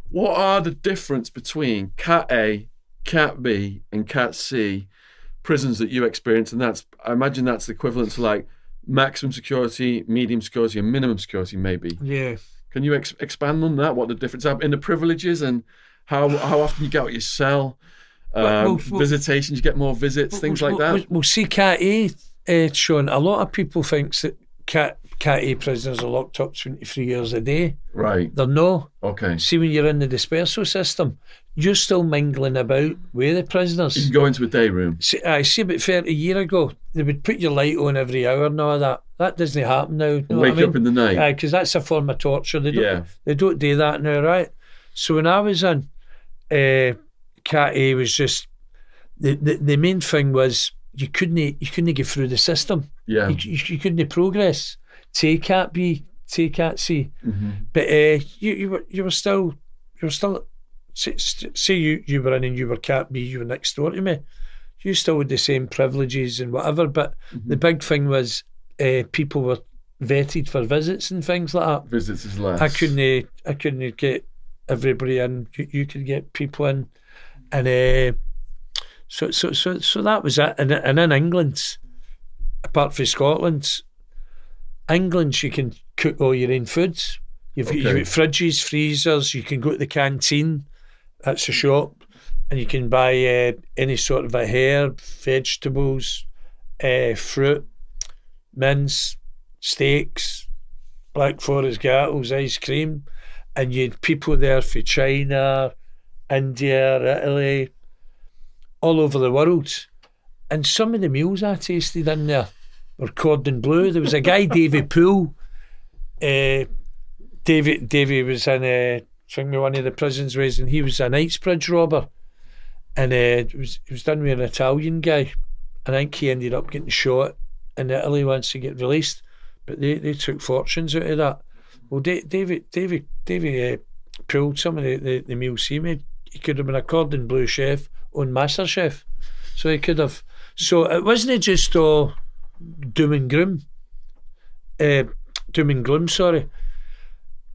What are the difference between Cat A, Cat B, and Cat C prisons that you experience? And I imagine that's the equivalent to like maximum security, medium security, and minimum security, maybe. Yeah. Can you expand on that? What the difference are in the privileges and how often you get out of your cell? Visitations, you get more visits, things like that. We'll see Cat A, Shaun. A lot of people think that Cat A prisoners are locked up 23 years a day. Right. They're no. Okay. See, when you're in the dispersal system, you're still mingling about with the prisoners. You can go into a day room. I see about 30 years ago, they would put your light on every hour and all that. That doesn't happen now. You know Wake you up in the night. Because that's a form of torture. They don't do that now, right? So when I was in Cat A, was just the main thing was you couldn't get through the system. Yeah. You couldn't progress. Take Cat B, take Cat C. Mm-hmm. But you were still say you were in and you were Cat B, you were next door to me. You still had the same privileges and whatever. But the big thing was people were vetted for visits and things like that. Visits is less. I couldn't get everybody in. You could get people in, and so that was it. And in England, apart from Scotland, England you can cook all your own foods. You've got fridges, freezers. You can go to the canteen. That's a shop, and you can buy any sort of a herb, vegetables, fruit, mince, steaks, Black Forest gattles, ice cream. And you had people there from China, India, Italy, all over the world. And some of the meals I tasted in there were cordon bleu. There was a guy, Davy Poole. Davy was in one of the prisons ways, and he was a Knightsbridge robber. And it was done with an Italian guy. I think he ended up getting shot in Italy once he get released. But they took fortunes out of that. Well, Davy pulled some of the meals he made. He could have been a cordon bleu chef on MasterChef. So he could have. So it wasn't just all doom and gloom. Sorry.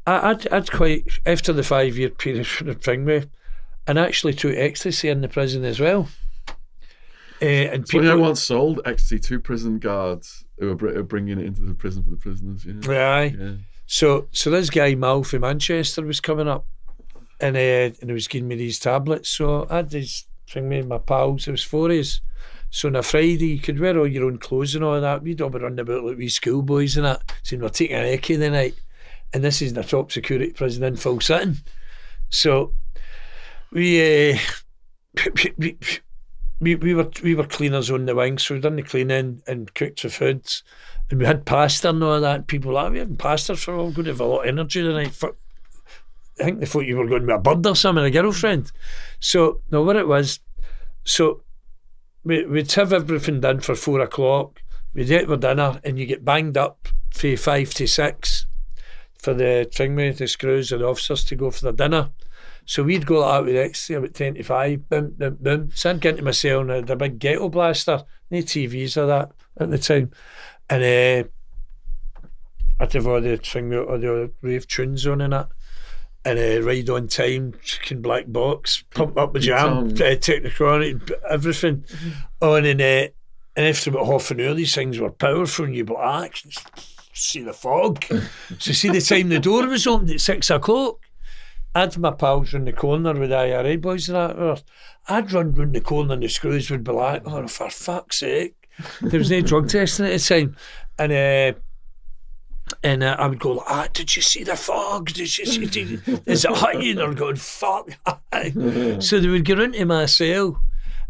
I'd quite, after the 5-year period for the thing with, and actually took ecstasy in the prison as well. And people, I once sold ecstasy to prison guards who were bringing it into the prison for the prisoners. Yeah. So this guy Mal from Manchester was coming up, and he was giving me these tablets. So I had this thing with my pals. There was 4 of us. So on a Friday you could wear all your own clothes and all that. We'd all be running about like wee schoolboys and that, saying we're taking an eckie the night. And this is the top security prison in full sitting. So we were cleaners on the wing, so we done the cleaning and cooked the foods, and we had pasta and all that. People were like, we having pasta for all, going to have a lot of energy tonight. I think they thought you were going with a bird or something, a girlfriend. So no, what it was, so we'd have everything done for 4 o'clock. We'd eat for dinner, and you get banged up from 5 to 6 for the thing with the screws and the officers to go for the dinner. So we'd go like that with ecstasy about 10 to 5, boom, boom, boom. So I'd get into my cell and I had a big ghetto blaster, no TVs or that at the time. And I'd have all the thing with all the rave tunes on and that. And Ride on Time, Chicken Black Box, Pump Up the Jam, Technicality, everything. On and after about half an hour, these things were powerful and you'd be like, I can see the fog. So see the time the door was opened at 6 o'clock. I'd my pals round the corner with the IRA boys and that. I'd run round the corner and the screws would be like, oh, for fuck's sake. There was no drug testing at the time. And I would go like, did you see the fog? Is it hot? And they're going, fuck. So they would get into my cell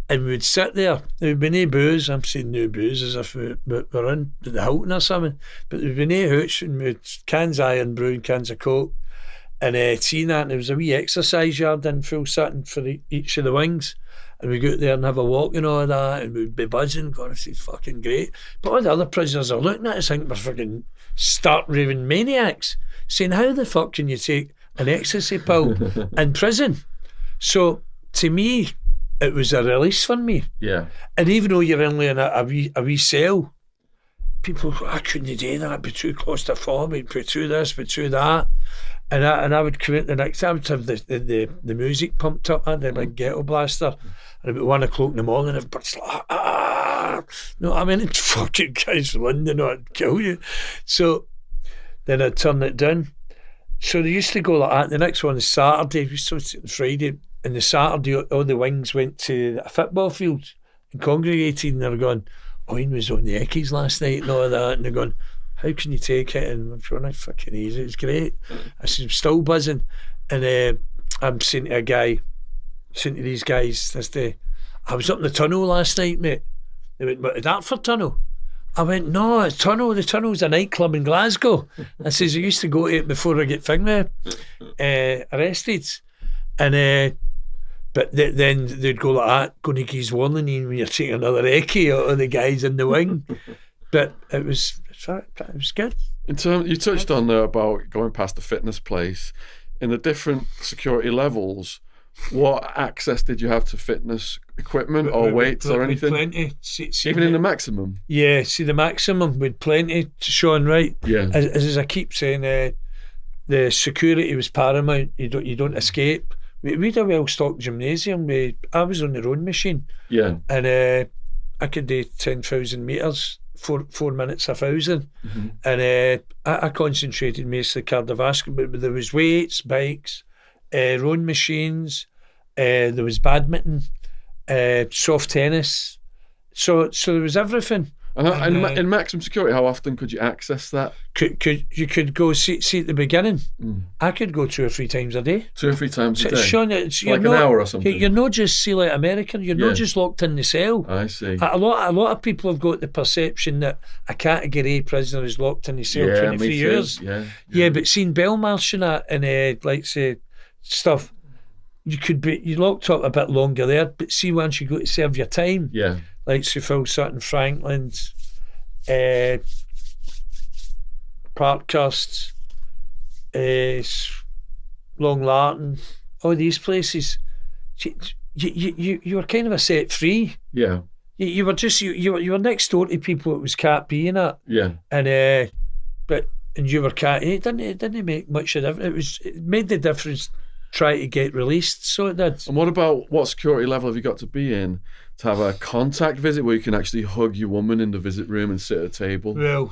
and we would sit there. There would be no booze. I'm saying no booze as if we're in the Hilton or something. But there would be no hooch, and we had cans of Iron Brew and cans of Coke. And tea and that, and there was a wee exercise yard in full sitting for each of the wings, and we go out there and have a walk and all that, and we'd be buzzing, God, this is fucking great. But all the other prisoners are looking at us thinking we're fucking stark raving maniacs, saying, how the fuck can you take an ecstasy pill in prison? So to me, it was a release for me. Yeah. And even though you're only in a wee cell, people, I couldn't do that, it'd be too claustrophobic, it'd be too this, it'd be too that. And I would come out the next. I would have the music pumped up. I had a big ghetto blaster, and about 1 o'clock in the morning, everybody's like, no, I mean, it's fucking guys from London, I'd kill you. So then I'd turn it down. So they used to go like that. The next one is Saturday. We used to sit on Friday, and the Saturday, all the wings went to a football field and congregated, and they were going, Owen was on the Eckies last night and all that, and they're going, how can you take it? And I'm going, fucking easy, it's great. I said, I'm still buzzing. And I'm saying to these guys this day, I was up in the tunnel last night, mate. They went, what, the Dartford Tunnel? I went, no, it's tunnel. The tunnel's a nightclub in Glasgow. I says, I used to go to it before I get arrested. And but then they'd go like that, going to give warning you when you're taking another Eckie out of the guys in the wing. But it was good. In terms, you touched on there about going past the fitness place. In the different security levels, what access did you have to fitness equipment or weights or anything? Plenty. Even in the maximum? Yeah, see the maximum with plenty, Shaun, right? Yeah. As I keep saying, the security was paramount. You don't escape. We had a well-stocked gymnasium. I was on the rowing machine. Yeah. And I could do 10,000 metres, 4 minutes 1,000. Mm-hmm. And I concentrated mostly cardiovascular, but there was weights, bikes, rowing machines, there was badminton, soft tennis. So there was everything. And in maximum security, how often could you access that? You could go see at the beginning. I could go 2 or 3 times a day. 2 or 3 times a day? Shaun, like an hour or something? You're not just like American. You're not just locked in the cell. I see. A lot of people have got the perception that a category A prisoner is locked in the cell 23 years. Yeah, but seeing Belmarsh and that and like say stuff, you're locked up a bit longer there. But see, once you go to serve your time, like Sir Phil Sutton, Franklin's, Parkhurst, Long Lartin, all these places, you were kind of a set free. Yeah. You were just you were next door to people that was Cat B in it. Yeah. And and you were Cat A. It didn't make much of a difference. It made the difference try to get released, so it did. And what security level have you got to be in to have a contact visit where you can actually hug your woman in the visit room and sit at a table?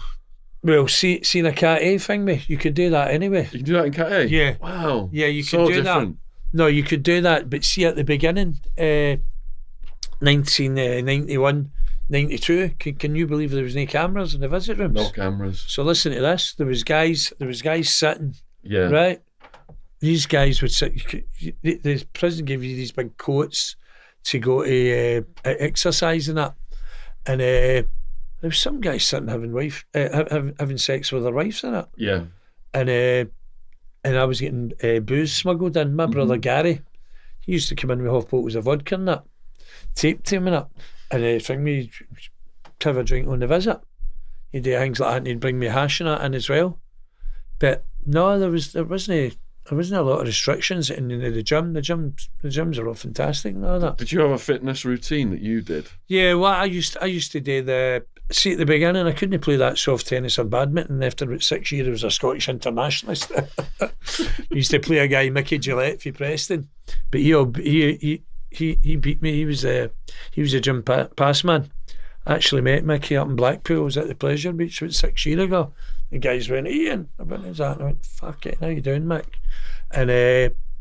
Well, seeing a Cat A thing, mate, you could do that anyway. You can do that in Cat A? Yeah. Wow. Yeah, you could so do different. that. No, you could do that, but see at the beginning, 1991, 92, can you believe there was no cameras in the visit rooms? No cameras. So listen to this. There was guys sitting. Yeah. Right? These guys would sit. The prison gave you these big coats to go to exercise and that, and there was some guys sitting having sex with their wives in it. Yeah. And I was getting booze smuggled in. My brother Gary, he used to come in with half bottles of vodka and that, taped him and that, and bring me to have a drink on the visit. He'd do things like that, and he'd bring me hash and that in as well. But no, there wasn't a lot of restrictions in the gym. The gyms are all fantastic and all that. Did you have a fitness routine that you did? Yeah, well, I used to do see at the beginning I couldn't play that soft tennis or badminton. After about 6 years I was a Scottish internationalist. I used to play a guy, Mickey Gillette for Preston, but he beat me. He was a gym pass man. I actually met Mickey up in Blackpool. I was at the Pleasure Beach about 6 years ago. The guys went, Ian, I went, "Is that?" And I went, "Fuck it, how you doing, Mick?" And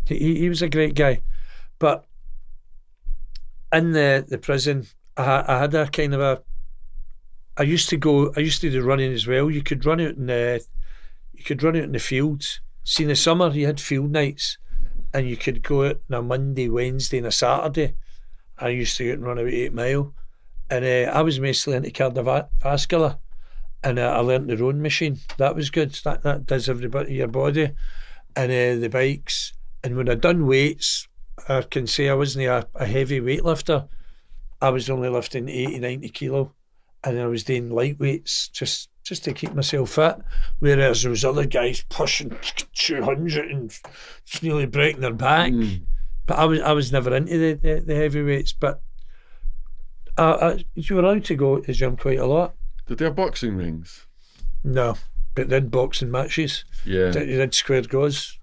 he was a great guy. But in the prison, I had a kind of a. I used to do running as well. You could run out in the fields. See, in the summer you had field nights, and you could go out on a Monday, Wednesday, and a Saturday. I used to go out and run about 8 mile, and I was mostly into cardiovascular. And I learnt the rowing machine. That was good. That does everybody your body. And the bikes. And when I done weights, I can say I wasn't a heavy weightlifter. I was only lifting 80, 90 kilo. And I was doing light weights just to keep myself fit. Whereas there was other guys pushing 200 and nearly breaking their back. But I was never into the heavy weights. But you were allowed to go to the gym quite a lot. Did they have boxing rings? No, but they had boxing matches. Yeah. They had square goes.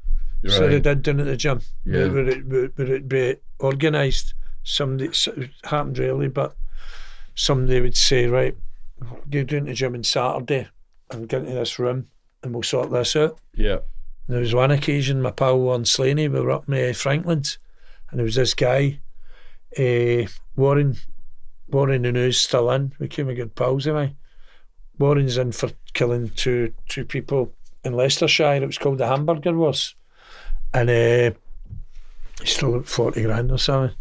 So they Right. did down at the gym. Yeah. Where it'd be organised. Somebody, it happened rarely, but somebody would say, right, go down to the gym on Saturday and get into this room and we'll sort this out. Yeah. And there was one occasion, my pal Warren Slaney, we were up in Franklin's, and there was this guy, Warren and who's still in. We became a good pals of mine. Warren's in for killing two people in Leicestershire. It was called the Hamburger Wars, and he stole about 40 grand or something.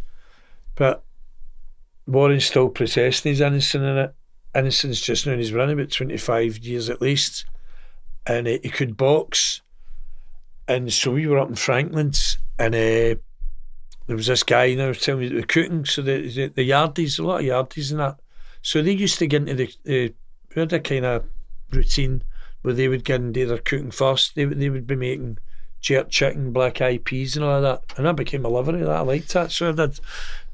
But Warren's still protesting his innocence just now, and he's running about 25 years at least, and he could box. And so we were up in Franklin's, and there was this guy now telling me that the cooking, so the yardies, a lot of yardies and that, so they used to get into we had a kind of routine where they would get into their cooking first. They would be making jerk chicken, black eyed peas and all that, and I became a lover of that. I liked that, so I did.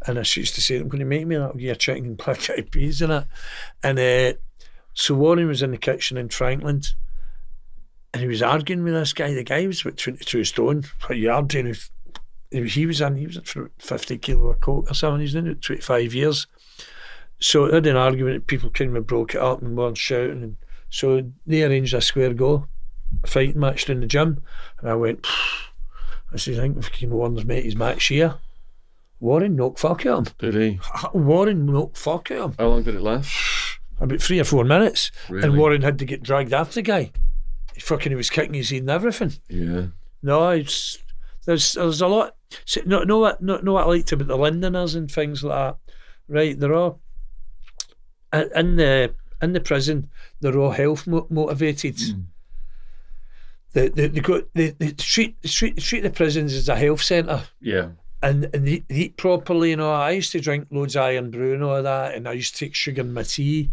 And I used to say, I'm going to make me that, your chicken and black eyed peas and that. And so Warren was in the kitchen in Franklin's, and he was arguing with this guy. The guy was about 22 stone, a yard, and he was in for 50 kilo of coke or something. He's in it 25 years. So they had an argument, people kind of broke it up and weren't shouting, and so they arranged a square go, a fighting match in the gym. And I went, I said, I think if Warren's mate is Max here. Warren knocked fuck at him. Did he? Warren knocked fuck at him. How long did it last? About 3 or 4 minutes. Really? And Warren had to get dragged after the guy. He was kicking his head and everything. Yeah. No, there's a lot. Know what I liked about the Londoners and things like that. Right, they're all in the prison. They're all health motivated. They treat the prisons as a health centre. Yeah. And they eat properly, you know. I used to drink loads of iron brew and all that, and I used to take sugar in my tea,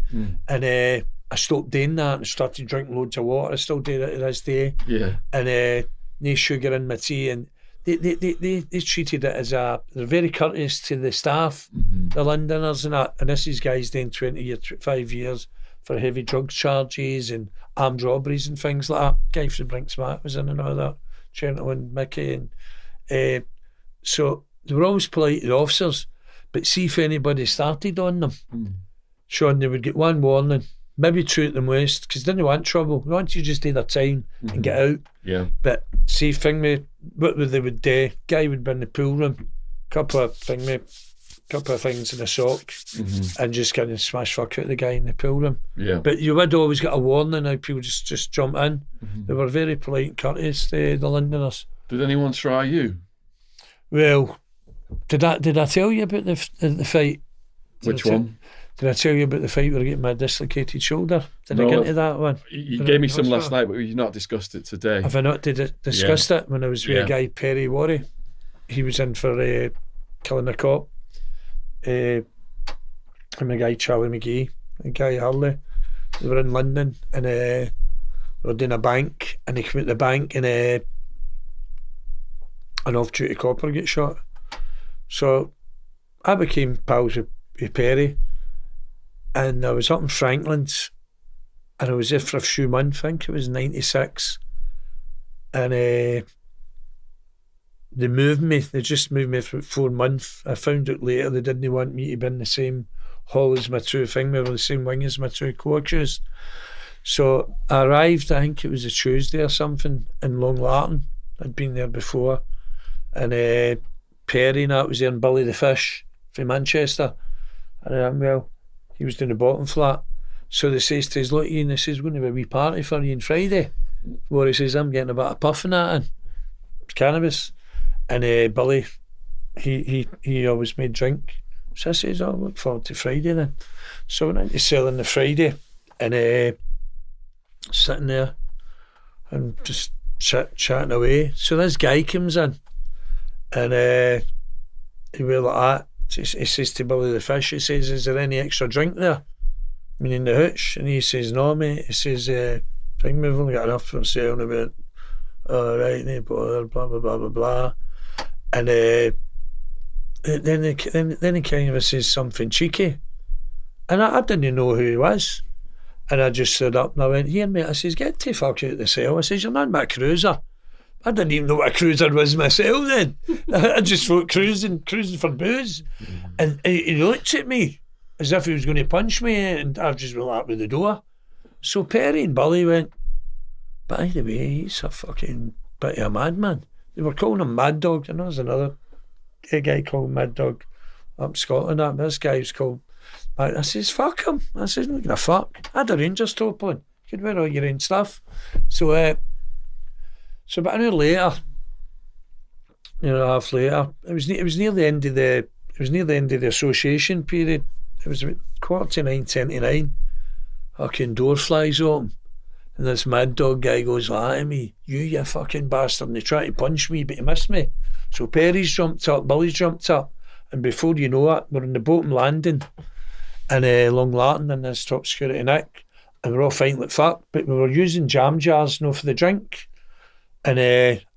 and I stopped doing that and started drinking loads of water. I still do that to this day. Yeah. And no sugar in my tea, and they treated it as they're very courteous to the staff, the Londoners and that. And this is guys doing 25 years for heavy drugs charges and armed robberies and things like that. Guy from Brinksmart was in and all that, Gentleman Mickey, and so they were always polite to the officers, but see if anybody started on them, Shaun, they would get one warning, maybe 2 at the most, because they didn't want trouble. They wanted to just do their time and get out. Yeah. But see, what they would do, guy would be in the pool room, couple of things in a sock, and just kind of smash fuck out the guy in the pool room. Yeah. But you would always get a warning. How people just jump in. They were very polite and courteous, the Londoners. Did anyone try you? Well, did I tell you about the fight? Which one? Did I tell you about the fight where I get my dislocated shoulder? Did No, I get into that one? You gave me some last night, but we've not discussed it today. Have I not discussed it? When I was with a guy, Perry Worry, he was in for killing a cop. And a guy, Charlie McGee, a guy Hurley. They were in London, and they were doing a bank, and they came out the bank, and an off-duty copper get shot. So I became pals with Perry, and I was up in Franklin's, and I was there for a few months. I think it was 96, and they just moved me for 4 months. I found out later they didn't want me to be in the same hall as my two we were the same wing as my two co-accused. So I arrived, I think it was a Tuesday or something, in Long Lartin. I'd been there before, and Perry and that was there, and Billy the Fish from Manchester, and he was doing the bottom flat. So they says to us, look Ian, this is going to be a wee party for you on Friday. Where he says, I'm getting a bit of puff and that in cannabis, and Billy he always made drink. So I says, I'll look forward to Friday then. So we went to selling the Friday, and sitting there and just chatting away. So this guy comes in, and he was like that. He says to Billy the Fish, he says, is there any extra drink there? Meaning the hooch. And he says, no mate. He says, I think we've only got enough for sale. And I went, alright, no bother, blah blah blah blah blah. And then he kind of says something cheeky, and I didn't know who he was, and I just stood up and I went, here mate, I says, get the fuck out of the cell. I says, you're not in my cruiser. I didn't even know what a cruiser was myself then. I just thought cruising for booze. And he looked at me as if he was going to punch me, and I just went out with the door. So Perry and Billy went, by the way, he's a fucking bit of a madman. They were calling him Mad Dog, and there's another guy called Mad Dog up in Scotland. This guy was called... I says, fuck him. I says, I'm not going to fuck. I had a Rangers top on. You could wear all your own stuff. So about an hour later, an hour and a half later, it was near the end of the association period. It was about 8:45, 10:09. Fucking door flies open, and this Mad Dog guy goes at me, you fucking bastard, and he tried to punch me, but he missed me. So Perry's jumped up, Billy's jumped up, and before you know it, we're in the bottom landing in Long Lartin in this top security nick, and we're all fighting like fuck, but we were using jam jars, for the drink. And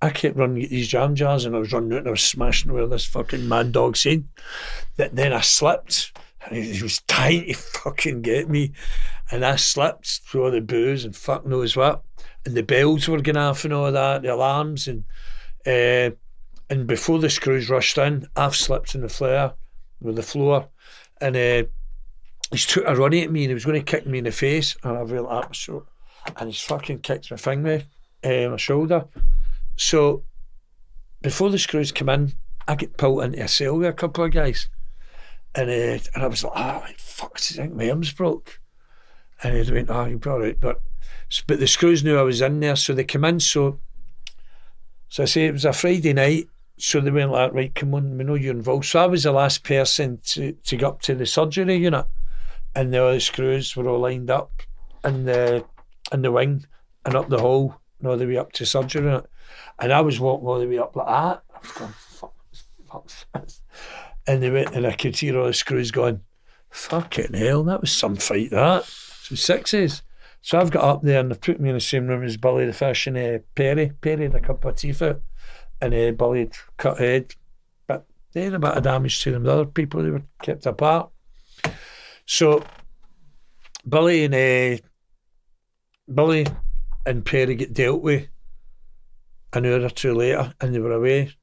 I kept running to get these jam jars, and I was running out and I was smashing where this fucking Mad Dog said. Then I slipped, and he was trying to fucking get me, and I slipped through all the booze and fuck knows what, and the bells were going off and all that, the alarms, and before the screws rushed in, I've slipped in the flare with the floor, and he took a run at me, and he was going to kick me in the face, and I realised that was so, and he's fucking kicked my finger. My shoulder. So before the screws come in, I get pulled into a cell with a couple of guys, and I was like, fuck, I think my arm's broke. And they went, you'll be alright. But the screws knew I was in there, so they come in. So I say it was a Friday night, so they went like, right, come on, we know you're involved. So I was the last person to go up to the surgery unit, and the other screws were all lined up in the wing and up the hall, all the way up to surgery, and I was walking all the way up like that. I was going, fuck this. And they went, and I could hear all the screws going, fucking hell, that was some fight, that. So sixes. So I've got up there, and they've put me in the same room as Billy the Fish and Perry. Perry had a couple of teeth out, and Billy had cut head, but they had a bit of damage to them. The other people, they were kept apart. So Billy and Perry get dealt with an hour or two later, and they were away.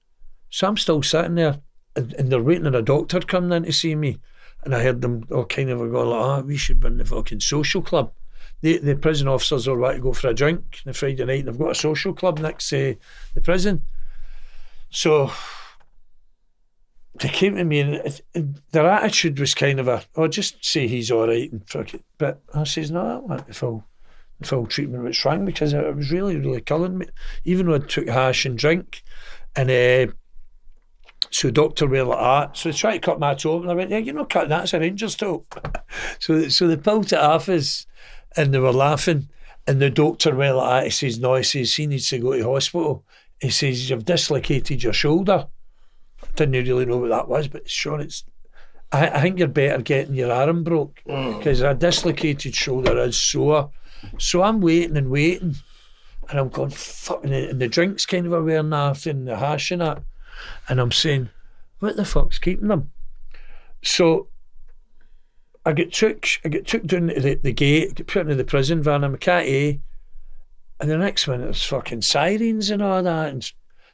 So I'm still sitting there, and they're waiting on a doctor coming in to see me, and I heard them all kind of going like, we should be in the fucking social club. The prison officers all want to go for a drink on a Friday night, and they've got a social club next to the prison. So they came to me, and their attitude was kind of just say he's alright and fuck it. But I says, no, I want the full treatment what's wrong, because it was really, really killing me, even though I took hash and drink. And so doctor were like that, so they tried to cut my toe open. I went, you're not cutting that, it's a Rangers toe. so they pulled it off us, and they were laughing, and the doctor went like that. He says, no, he says he needs to go to hospital. He says, you've dislocated your shoulder. I didn't really know what that was, but Shaun, I think you're better getting your arm broke, because a dislocated shoulder is sore. So I'm waiting, and I'm going, fuck, and the drink's kind of wearing off, and the hash and that, and I'm saying, what the fuck's keeping them? So I get took down to the gate, get put into the prison van, I'm a Cat A, and the next minute there's fucking sirens and all that, and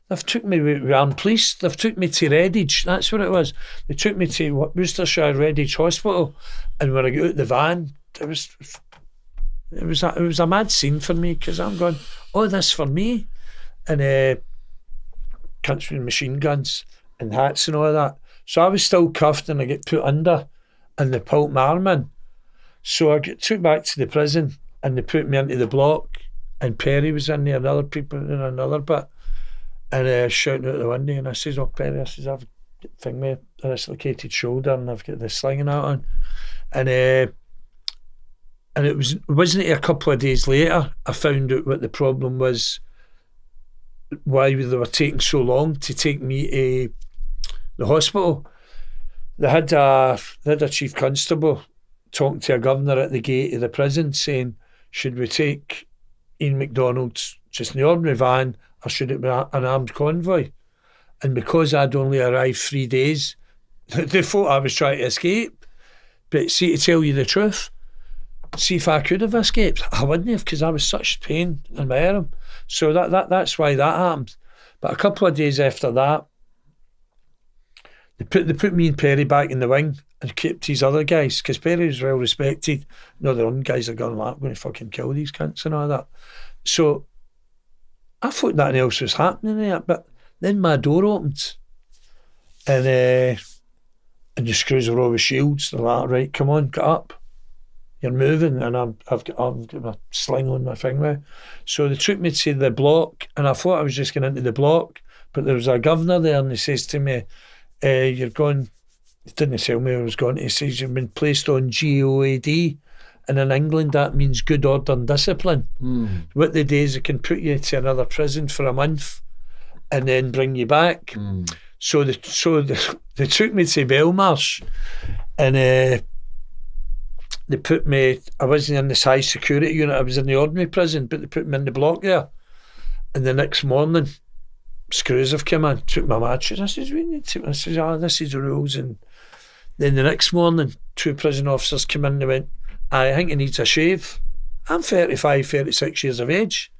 they've took me with armed police, they've took me to Redditch, that's what it was. They took me to Worcestershire Redditch Hospital, and when I got out the van, it was a mad scene for me, because I'm going, this for me, and country machine guns and hats and all that. So I was still cuffed, and I get put under, and they pulled my arm in. So I get took back to the prison, and they put me into the block, and Perry was in there, and other people in another bit, and shouting out the window, and I says, Perry, I says, I've got a dislocated shoulder, and I've got this slinging out on, and it wasn't a couple of days later I found out what the problem was, why they were taking so long to take me to the hospital. They had a chief constable talking to a governor at the gate of the prison, saying, should we take Ian MacDonald just in the ordinary van, or should it be an armed convoy? And because I'd only arrived 3 days, they thought I was trying to escape. But see, to tell you the truth, see if I could have escaped, I wouldn't have, because I was such pain in my arm. So that's why that happened. But a couple of days after that, they put me and Perry back in the wing and kept these other guys, because Perry was well respected. No, the other guys are going, I'm going to fucking kill these cunts and all that. So I thought nothing else was happening there, but then my door opened and the screws were all with shields. They're like, right, come on, get up. You're moving, and I've got my sling on my finger. So they took me to the block, and I thought I was just going into the block, but there was a governor there, and he says to me, you're going, he didn't tell me I was going, he says you've been placed on GOAD, and in England that means good order and discipline. What they do is they can put you to another prison for a month and then bring you back. So they took me to Belmarsh, and they put me, I wasn't in this high security unit, I was in the ordinary prison, but they put me in the block there. And the next morning, screws have come in, took my mattress. I says, we need to, I says, this is the rules. And then the next morning, 2 prison officers came in and they went, I think he needs a shave. I'm 35, 36 years of age.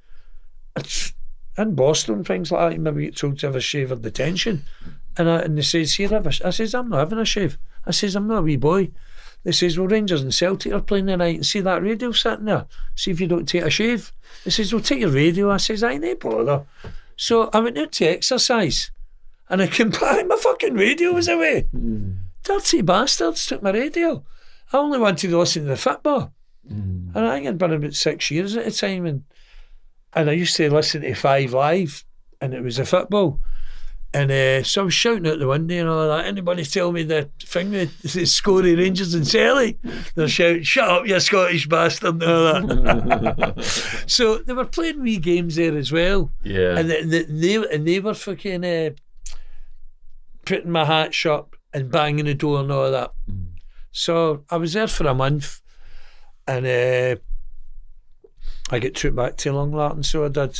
It's in Boston, things like that, you maybe get told to have a shave or detention. And they says, here, have a I says, I'm not having a shave. I says, I'm not a wee boy. They says, well, Rangers and Celtic are playing tonight, and see that radio sitting there, see if you don't take a shave. They says, well, take your radio. I says, I ain't bother. So I went out to exercise, and I came back, my fucking radio was away. Dirty bastards took my radio. I only wanted to listen to the football. And I think I'd been about 6 years at the time, and I used to listen to 5 Live, and it was a football. And so I was shouting out the window and all that. Anybody tell me the thing with the scoring Rangers and Celtic? They're shouting, shut up, you Scottish bastard, and all that. So they were playing wee games there as well. Yeah. And they were fucking putting my hat up and banging the door and all that. So I was there for a month, and I get took back to Long Lartin, so I did.